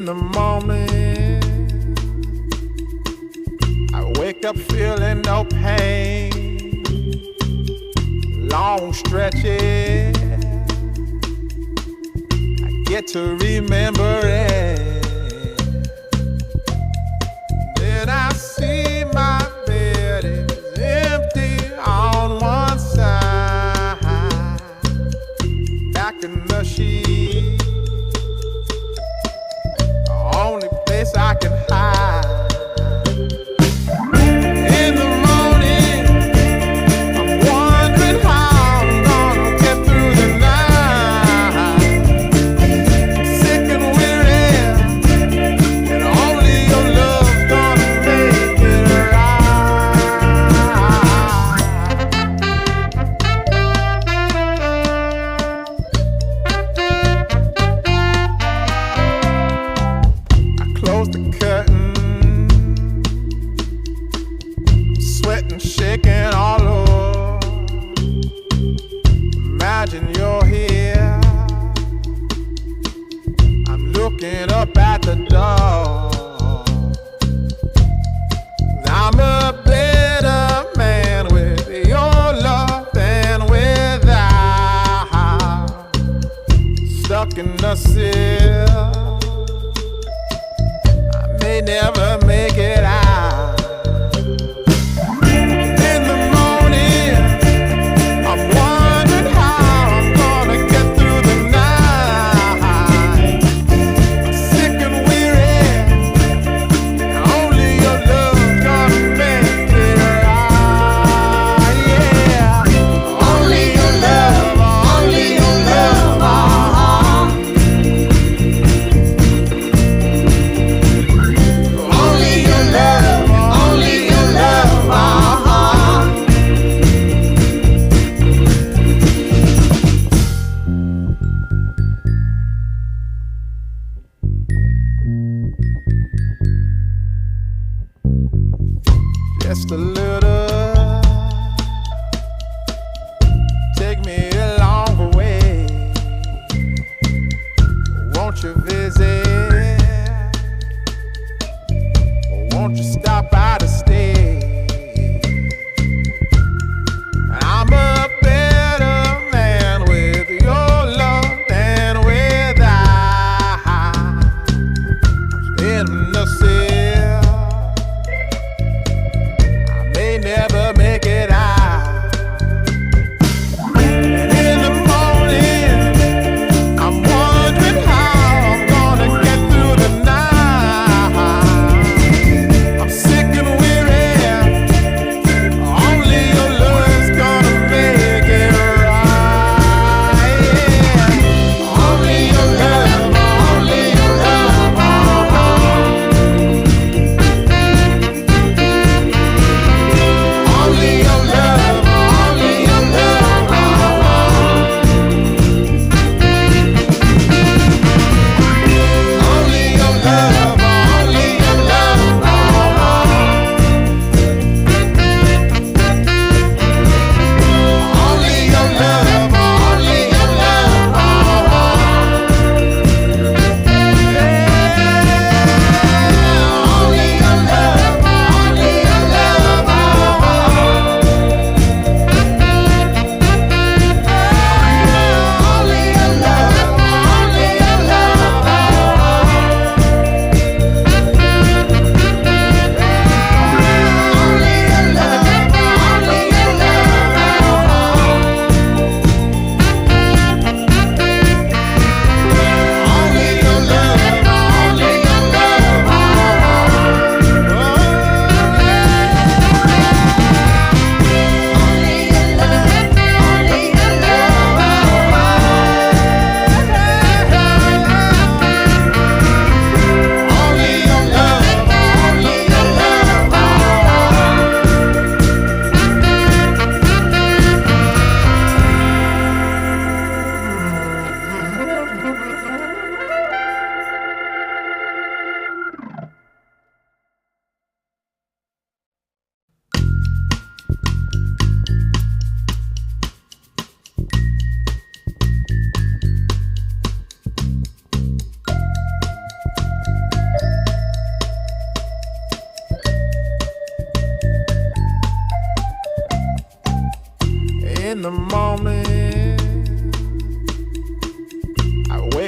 the morning, I wake up feeling no pain. Long stretches, I get to remember it. Then I see my bed is empty on one side. Back in the sheet, the only place I can hide. In the morning, I'm wondering how I'm gonna get through the night. Sick and weary, and only your love's gonna make it I close the curtain, sweating, shaking all over. Imagine you're here. I'm looking up at the door. I'm a better man with your love than without. Stuck in the cell, I may never make it out. In the morning, I'm wondering how I'm gonna get through the night. Sick and weary, only your love's gonna make it right. Yeah, only your love, only your love. Only your love, only your love. Just a little, take me along the way. Won't you visit? Won't you stop by to stay? I'm a better man with your love than without. In the cell, I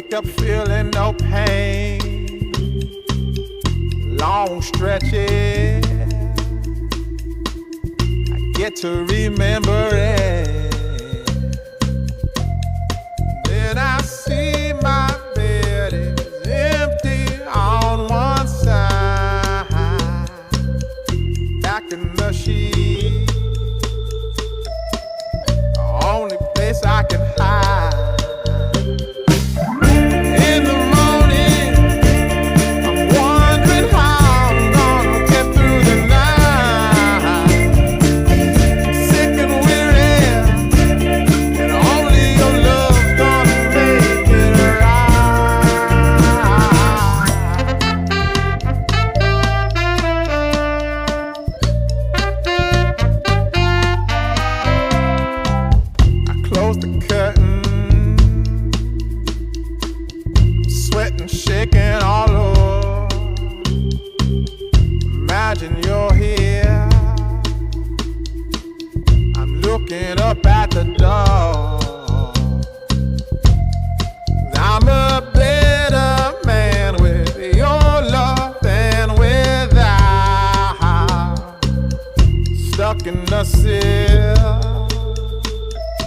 wake up feeling no pain, long stretches, I get to remember it. Then I see my bed is empty on one side, back in the sheet, the only place I can hide. Shaking all over. Imagine you're here. I'm looking up at the door.